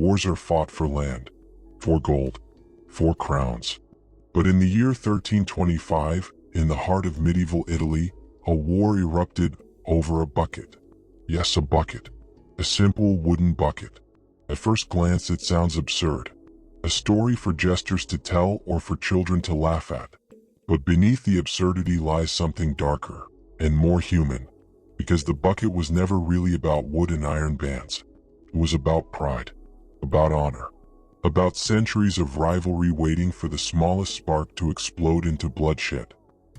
wars are fought for land, for gold, for crowns. But in the year 1325, in the heart of medieval Italy, a war erupted over a bucket. Yes, a bucket. A simple wooden bucket. At first glance it sounds absurd. A story for jesters to tell or for children to laugh at. But beneath the absurdity lies something darker and more human, because the bucket was never really about wood and iron bands. It was about pride, about honor, about centuries of rivalry waiting for the smallest spark to explode into bloodshed.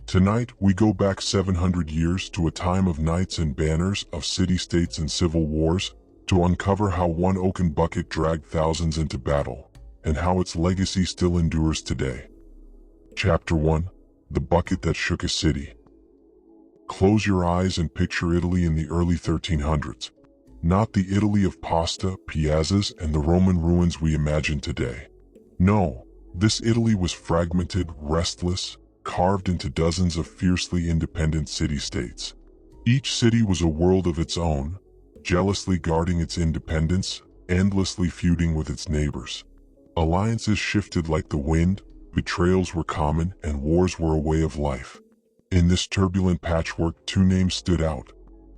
Tonight, we go back 700 years to a time of knights and banners, of city-states and civil wars, to uncover how one oaken bucket dragged thousands into battle, and how its legacy still endures today. Chapter 1: The Bucket That Shook a City. Close your eyes and picture Italy in the early 1300s. Not the Italy of pasta, piazzas, and the Roman ruins we imagine today. No, this Italy was fragmented, restless, carved into dozens of fiercely independent city-states. Each city was a world of its own, jealously guarding its independence, endlessly feuding with its neighbors. Alliances shifted like the wind, betrayals were common, and wars were a way of life. In this turbulent patchwork, two names stood out.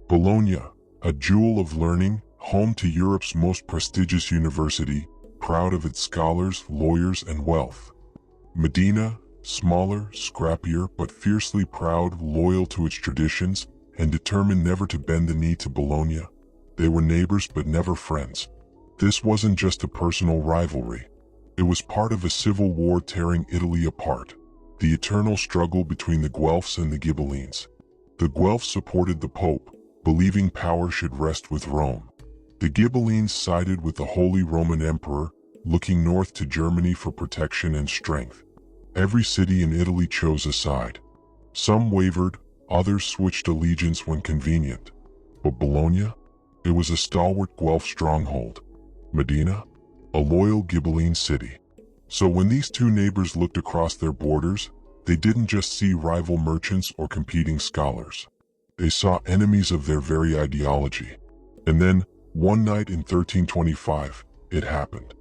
Bologna, a jewel of learning, home to Europe's most prestigious university, proud of its scholars, lawyers, and wealth. Modena, smaller, scrappier, but fiercely proud, loyal to its traditions, and determined never to bend the knee to Bologna. They were neighbors but never friends. This wasn't just a personal rivalry. It was part of a civil war tearing Italy apart. The eternal struggle between the Guelphs and the Ghibellines. The Guelphs supported the Pope, believing power should rest with Rome. The Ghibellines sided with the Holy Roman Emperor, looking north to Germany for protection and strength. Every city in Italy chose a side. Some wavered, others switched allegiance when convenient. But Bologna? It was a stalwart Guelph stronghold. Modena? A loyal Ghibelline city. So when these two neighbors looked across their borders, they didn't just see rival merchants or competing scholars. They saw enemies of their very ideology. And then, one night in 1325, it happened.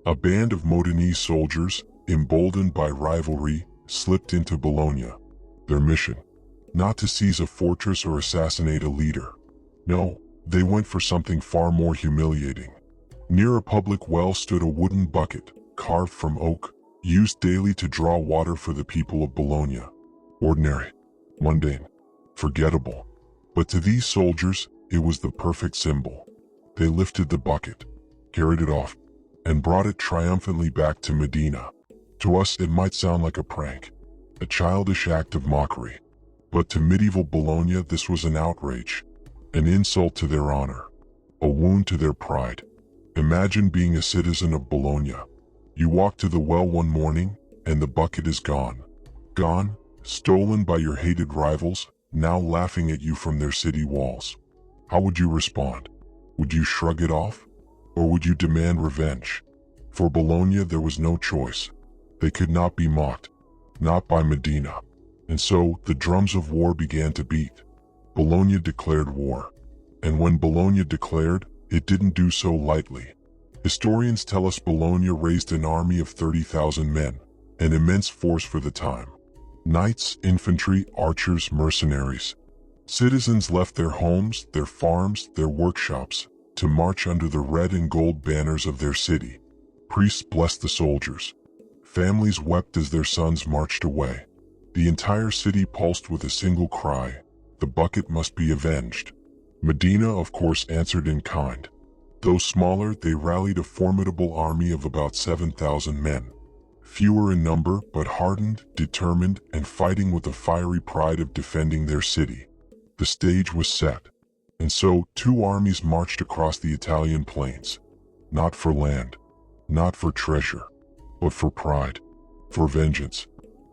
A band of Modenese soldiers, emboldened by rivalry, slipped into Bologna. Their mission? Not to seize a fortress or assassinate a leader. No, they went for something far more humiliating. Near a public well stood a wooden bucket, carved from oak, used daily to draw water for the people of Bologna. Ordinary, mundane, forgettable. But to these soldiers, it was the perfect symbol. They lifted the bucket, carried it off, and brought it triumphantly back to Modena. To us, it might sound like a prank, a childish act of mockery. But to medieval Bologna, this was an outrage, an insult to their honor, a wound to their pride. Imagine being a citizen of Bologna. You walk to the well one morning, and the bucket is gone. Gone, stolen by your hated rivals, now laughing at you from their city walls. How would you respond? Would you shrug it off? Or would you demand revenge? For Bologna, there was no choice. They could not be mocked, not by Modena. And so, the drums of war began to beat. Bologna declared war. And when Bologna declared, it didn't do so lightly. Historians tell us Bologna raised an army of 30,000 men, an immense force for the time. Knights, infantry, archers, mercenaries. Citizens left their homes, their farms, their workshops, to march under the red and gold banners of their city. Priests blessed the soldiers. Families wept as their sons marched away. The entire city pulsed with a single cry: the bucket must be avenged. Modena, of course, answered in kind. Though smaller, they rallied a formidable army of about 7,000 men. Fewer in number, but hardened, determined, and fighting with the fiery pride of defending their city. The stage was set. And so, two armies marched across the Italian plains. Not for land, not for treasure, but for pride, for vengeance,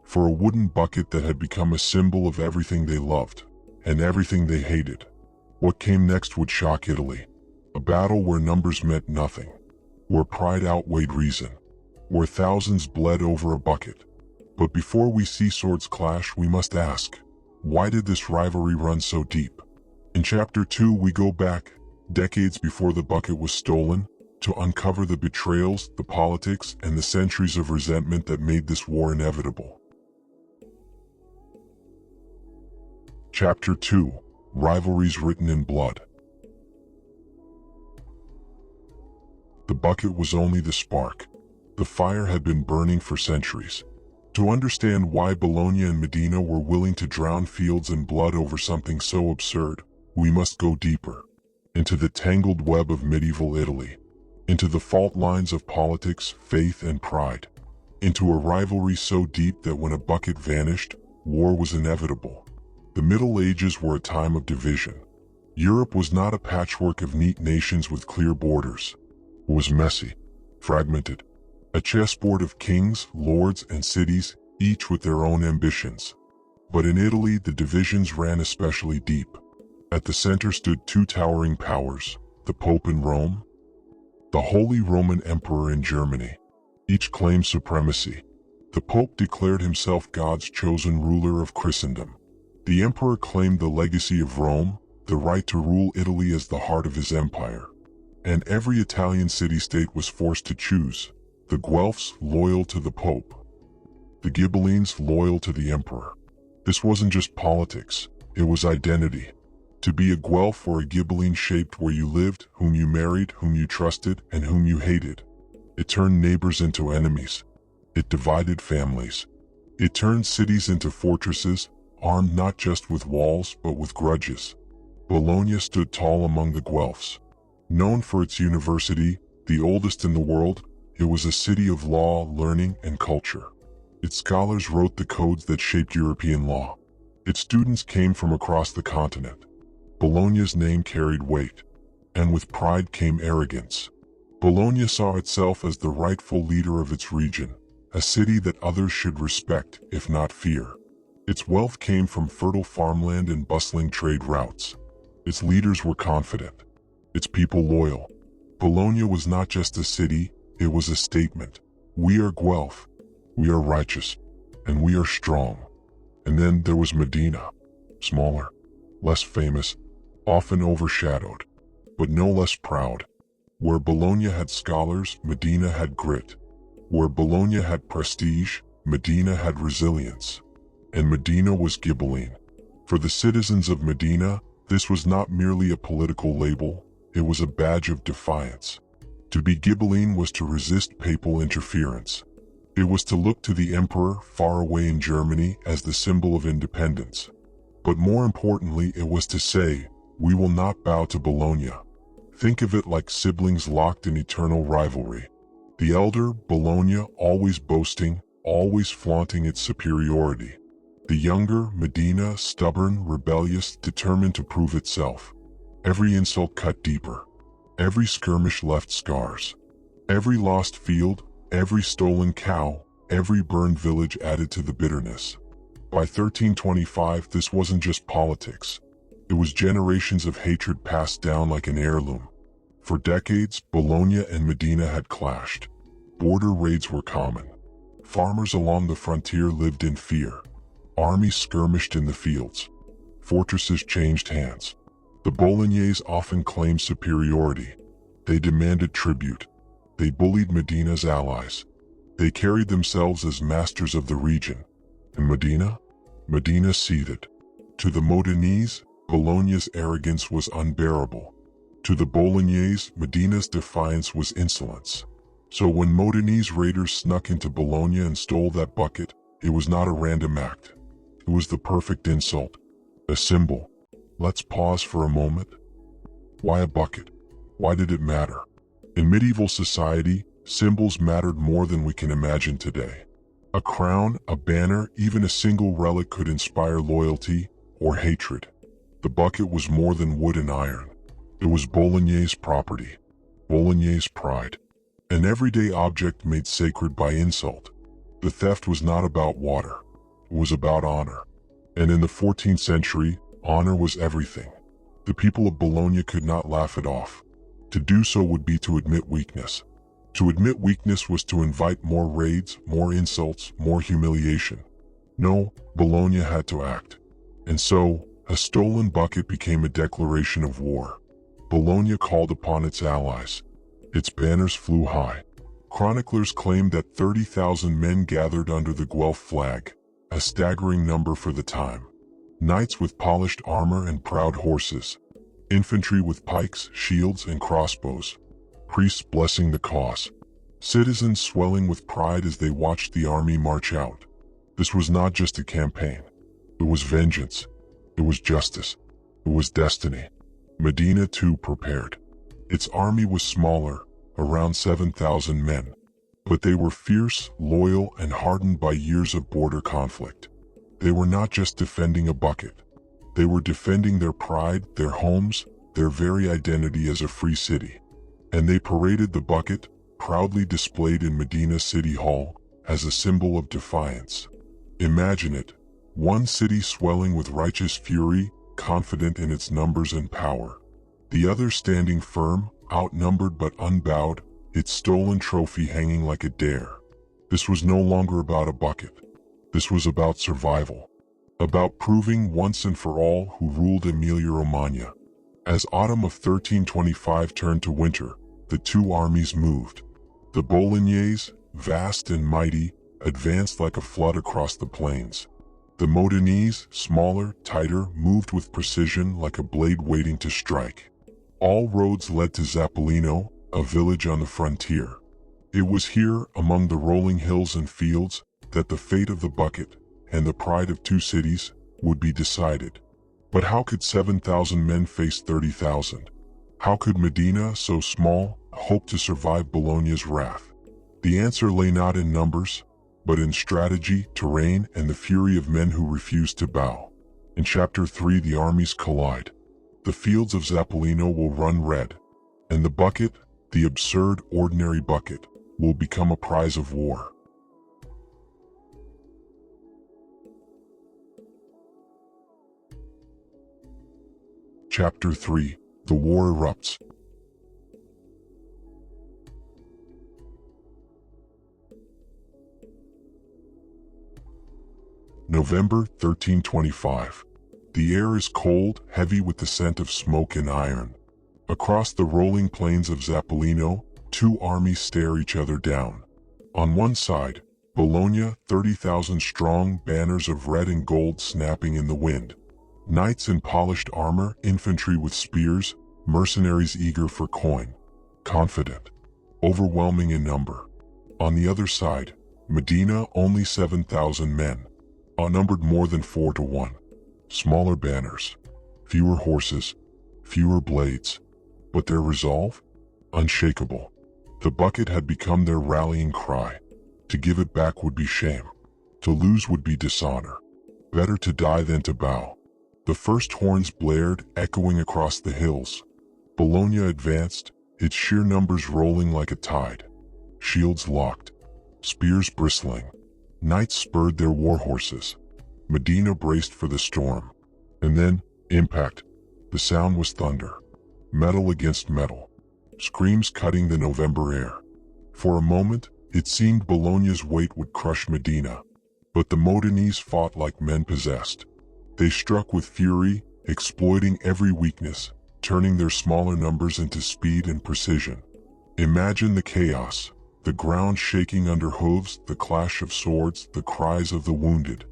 for a wooden bucket that had become a symbol of everything they loved, and everything they hated. What came next would shock Italy. A battle where numbers meant nothing, where pride outweighed reason, where thousands bled over a bucket. But before we see swords clash, we must ask, why did this rivalry run so deep? In Chapter 2, we go back, decades before the bucket was stolen, to uncover the betrayals, the politics, and the centuries of resentment that made this war inevitable. Chapter 2: Rivalries Written in Blood. The bucket was only the spark. The fire had been burning for centuries. To understand why Bologna and Modena were willing to drown fields in blood over something so absurd, we must go deeper into the tangled web of medieval Italy, into the fault lines of politics, faith, and pride, into a rivalry so deep that when a bucket vanished, war was inevitable. The Middle Ages were a time of division. Europe was not a patchwork of neat nations with clear borders. It was messy, fragmented, a chessboard of kings, lords, and cities, each with their own ambitions. But in Italy, the divisions ran especially deep. At the center stood two towering powers, the Pope in Rome, the Holy Roman Emperor in Germany. Each claimed supremacy. The Pope declared himself God's chosen ruler of Christendom. The Emperor claimed the legacy of Rome, the right to rule Italy as the heart of his empire. And every Italian city-state was forced to choose: the Guelphs loyal to the Pope, the Ghibellines loyal to the Emperor. This wasn't just politics, it was identity. To be a Guelph or a Ghibelline shaped where you lived, whom you married, whom you trusted, and whom you hated. It turned neighbors into enemies. It divided families. It turned cities into fortresses, armed not just with walls but with grudges. Bologna stood tall among the Guelphs. Known for its university, the oldest in the world, it was a city of law, learning, and culture. Its scholars wrote the codes that shaped European law. Its students came from across the continent. Bologna's name carried weight, and with pride came arrogance. Bologna saw itself as the rightful leader of its region, a city that others should respect, if not fear. Its wealth came from fertile farmland and bustling trade routes. Its leaders were confident, its people loyal. Bologna was not just a city, it was a statement. We are Guelph, we are righteous, and we are strong. And then there was Modena, smaller, less famous, often overshadowed, but no less proud. Where Bologna had scholars, Modena had grit. Where Bologna had prestige, Modena had resilience. And Modena was Ghibelline. For the citizens of Modena, this was not merely a political label, it was a badge of defiance. To be Ghibelline was to resist papal interference. It was to look to the emperor, far away in Germany, as the symbol of independence. But more importantly, it was to say, we will not bow to Bologna. Think of it like siblings locked in eternal rivalry. The elder, Bologna, always boasting, always flaunting its superiority. The younger, Modena, stubborn, rebellious, determined to prove itself. Every insult cut deeper. Every skirmish left scars. Every lost field, every stolen cow, every burned village added to the bitterness. By 1325, this wasn't just politics. It was generations of hatred passed down like an heirloom. For decades, Bologna and Modena had clashed. Border raids were common. Farmers along the frontier lived in fear. Armies skirmished in the fields. Fortresses changed hands. The Bolognese often claimed superiority. They demanded tribute. They bullied Modena's allies. They carried themselves as masters of the region. And Modena ceded. To the Modenese, Bologna's arrogance was unbearable. To the Bolognese, Modena's defiance was insolence. So when Modenese raiders snuck into Bologna and stole that bucket, it was not a random act. It was the perfect insult. A symbol. Let's pause for a moment. Why a bucket? Why did it matter? In medieval society, symbols mattered more than we can imagine today. A crown, a banner, even a single relic could inspire loyalty or hatred. The bucket was more than wood and iron. It was Bolognese property, Bolognese pride, an everyday object made sacred by insult. The theft was not about water, it was about honor. And in the 14th century, honor was everything. The people of Bologna could not laugh it off. To do so would be to admit weakness. To admit weakness was to invite more raids, more insults, more humiliation. No, Bologna had to act. And so, a stolen bucket became a declaration of war. Bologna called upon its allies. Its banners flew high. Chroniclers claimed that 30,000 men gathered under the Guelph flag, a staggering number for the time. Knights with polished armor and proud horses, infantry with pikes, shields, and crossbows, priests blessing the cause, citizens swelling with pride as they watched the army march out. This was not just a campaign. It was vengeance. It was justice. It was destiny. Medina too prepared. Its army was smaller, around 7,000 men, but they were fierce, loyal, and hardened by years of border conflict. They were not just defending a bucket. They were defending their pride, their homes, their very identity as a free city. And they paraded the bucket, proudly displayed in Medina City Hall, as a symbol of defiance. Imagine it, one city swelling with righteous fury, confident in its numbers and power. The other standing firm, outnumbered but unbowed, its stolen trophy hanging like a dare. This was no longer about a bucket. This was about survival. About proving once and for all who ruled Emilia-Romagna. As autumn of 1325 turned to winter, the two armies moved. The Bolognese, vast and mighty, advanced like a flood across the plains. The Modenese, smaller, tighter, moved with precision like a blade waiting to strike. All roads led to Zappolino, a village on the frontier. It was here, among the rolling hills and fields, that the fate of the bucket, and the pride of two cities, would be decided. But how could 7,000 men face 30,000? How could Medina, so small, hope to survive Bologna's wrath? The answer lay not in numbers, but in strategy, terrain, and the fury of men who refused to bow. In Chapter 3, the armies collide. The fields of Zappolino will run red, and the bucket, the absurd, ordinary bucket, will become a prize of war. Chapter 3. The war erupts. November 1325. The air is cold, heavy with the scent of smoke and iron. Across the rolling plains of Zappolino, two armies stare each other down. On one side, Bologna, 30,000 strong, banners of red and gold snapping in the wind. Knights in polished armor, infantry with spears, mercenaries eager for coin. Confident. Overwhelming in number. On the other side, Medina, only 7,000 men. Outnumbered more than 4 to 1. Smaller banners. Fewer horses. Fewer blades. But their resolve? Unshakable. The bucket had become their rallying cry. To give it back would be shame. To lose would be dishonor. Better to die than to bow. The first horns blared, echoing across the hills. Bologna advanced, its sheer numbers rolling like a tide. Shields locked. Spears bristling. Knights spurred their war horses. Medina braced for the storm. And then, impact. The sound was thunder. Metal against metal. Screams cutting the November air. For a moment, it seemed Bologna's weight would crush Medina. But the Modenese fought like men possessed. They struck with fury, exploiting every weakness, turning their smaller numbers into speed and precision. Imagine the chaos, the ground shaking under hooves, the clash of swords, the cries of the wounded.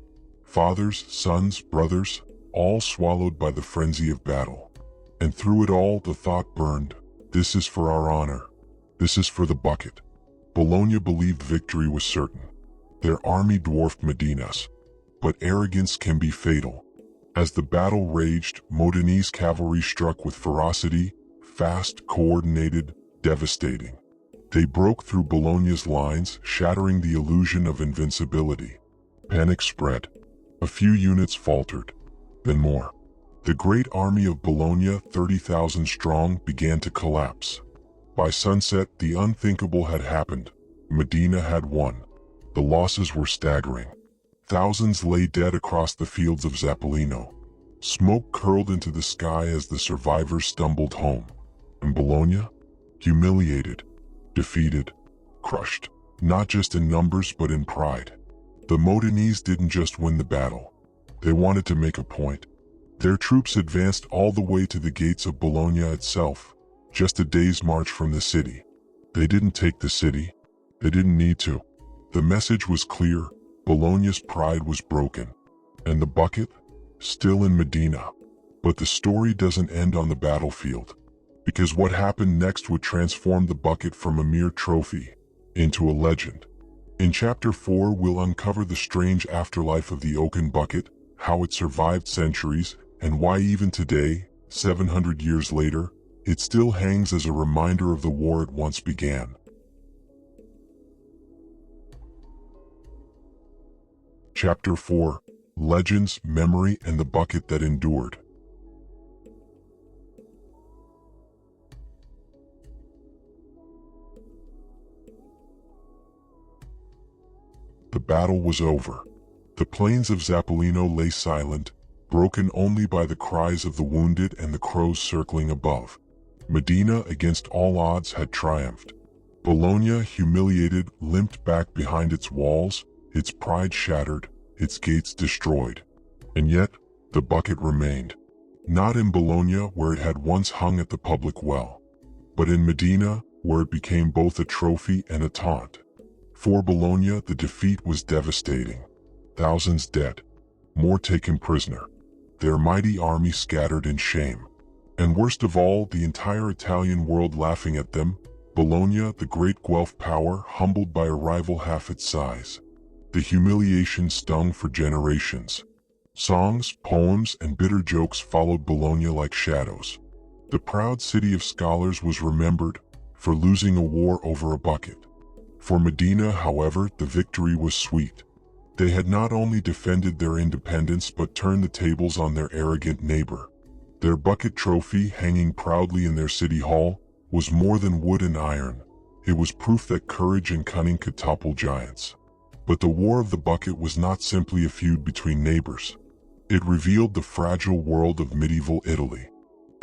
Fathers, sons, brothers, all swallowed by the frenzy of battle. And through it all the thought burned, this is for our honor. This is for the bucket. Bologna believed victory was certain. Their army dwarfed Medina's. But arrogance can be fatal. As the battle raged, Modenese cavalry struck with ferocity, fast, coordinated, devastating. They broke through Bologna's lines, shattering the illusion of invincibility. Panic spread. A few units faltered. Then more. The great army of Bologna, 30,000 strong, began to collapse. By sunset, the unthinkable had happened. Medina had won. The losses were staggering. Thousands lay dead across the fields of Zappolino. Smoke curled into the sky as the survivors stumbled home. And Bologna? Humiliated, defeated, crushed. Not just in numbers but in pride. The Modenese didn't just win the battle. They wanted to make a point. Their troops advanced all the way to the gates of Bologna itself, just a day's march from the city. They didn't take the city. They didn't need to. The message was clear. Bologna's pride was broken. And the bucket? Still in Medina. But the story doesn't end on the battlefield. Because what happened next would transform the bucket from a mere trophy into a legend. In Chapter 4, we'll uncover the strange afterlife of the oaken bucket, how it survived centuries, and why even today, 700 years later, it still hangs as a reminder of the war it once began. Chapter 4: Legends, Memory, and the Bucket That Endured. The battle was over. The plains of Zappolino lay silent, broken only by the cries of the wounded and the crows circling above. Medina, against all odds, had triumphed. Bologna, humiliated, limped back behind its walls, its pride shattered, its gates destroyed. And yet, the bucket remained. Not in Bologna, where it had once hung at the public well, but in Medina, where it became both a trophy and a taunt. For Bologna, the defeat was devastating. Thousands dead, more taken prisoner, their mighty army scattered in shame. And worst of all, the entire Italian world laughing at them, Bologna, the great Guelph power, humbled by a rival half its size. The humiliation stung for generations. Songs, poems, and bitter jokes followed Bologna like shadows. The proud city of scholars was remembered for losing a war over a bucket. For Medina, however, the victory was sweet. They had not only defended their independence but turned the tables on their arrogant neighbor. Their bucket trophy, hanging proudly in their city hall, was more than wood and iron. It was proof that courage and cunning could topple giants. But the War of the Bucket was not simply a feud between neighbors. It revealed the fragile world of medieval Italy.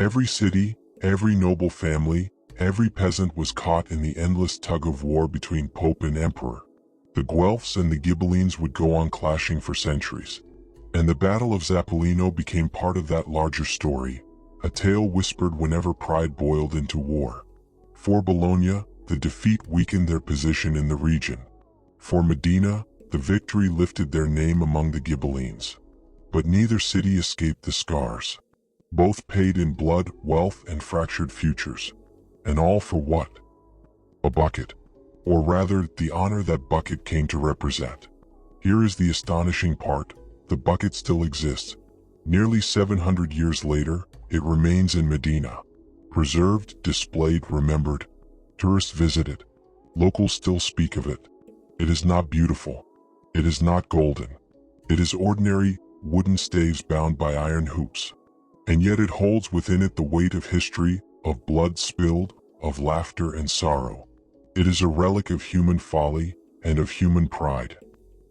Every city, every noble family, every peasant was caught in the endless tug-of-war between Pope and Emperor. The Guelphs and the Ghibellines would go on clashing for centuries. And the Battle of Zappolino became part of that larger story, a tale whispered whenever pride boiled into war. For Bologna, the defeat weakened their position in the region. For Medina, the victory lifted their name among the Ghibellines. But neither city escaped the scars. Both paid in blood, wealth, and fractured futures. And all for what? A bucket. Or rather, the honor that bucket came to represent. Here is the astonishing part: the bucket still exists. Nearly 700 years later, it remains in Medina. Preserved, displayed, remembered. Tourists visit it. Locals still speak of it. It is not beautiful. It is not golden. It is ordinary, wooden staves bound by iron hoops. And yet it holds within it the weight of history, of blood spilled, of laughter and sorrow. It is a relic of human folly and of human pride.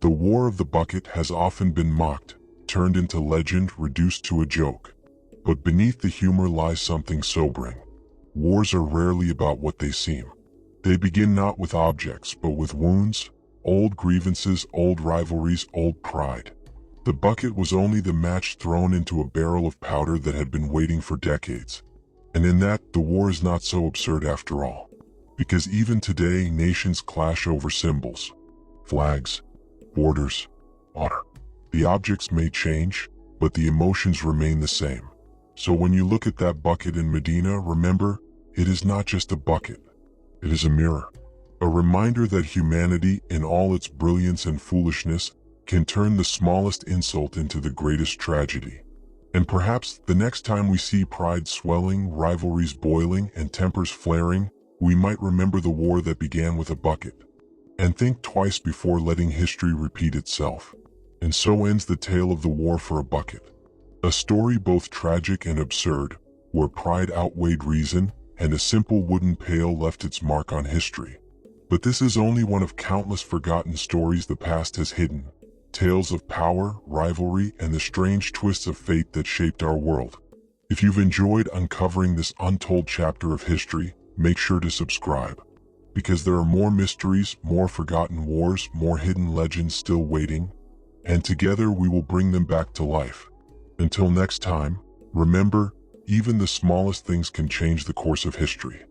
The War of the Bucket has often been mocked, turned into legend, reduced to a joke. But beneath the humor lies something sobering. Wars are rarely about what they seem. They begin not with objects, but with wounds, old grievances, old rivalries, old pride. The bucket was only the match thrown into a barrel of powder that had been waiting for decades. And in that, the war is not so absurd after all. Because even today, nations clash over symbols, flags, borders, honor. The objects may change, but the emotions remain the same. So when you look at that bucket in Medina, remember, it is not just a bucket. It is a mirror. A reminder that humanity, in all its brilliance and foolishness, can turn the smallest insult into the greatest tragedy. And perhaps the next time we see pride swelling, rivalries boiling, and tempers flaring, we might remember the war that began with a bucket, and think twice before letting history repeat itself. And so ends the tale of the war for a bucket. A story both tragic and absurd, where pride outweighed reason, and a simple wooden pail left its mark on history. But this is only one of countless forgotten stories the past has hidden. Tales of power, rivalry, and the strange twists of fate that shaped our world. If you've enjoyed uncovering this untold chapter of history, make sure to subscribe. Because there are more mysteries, more forgotten wars, more hidden legends still waiting, and together we will bring them back to life. Until next time, remember, even the smallest things can change the course of history.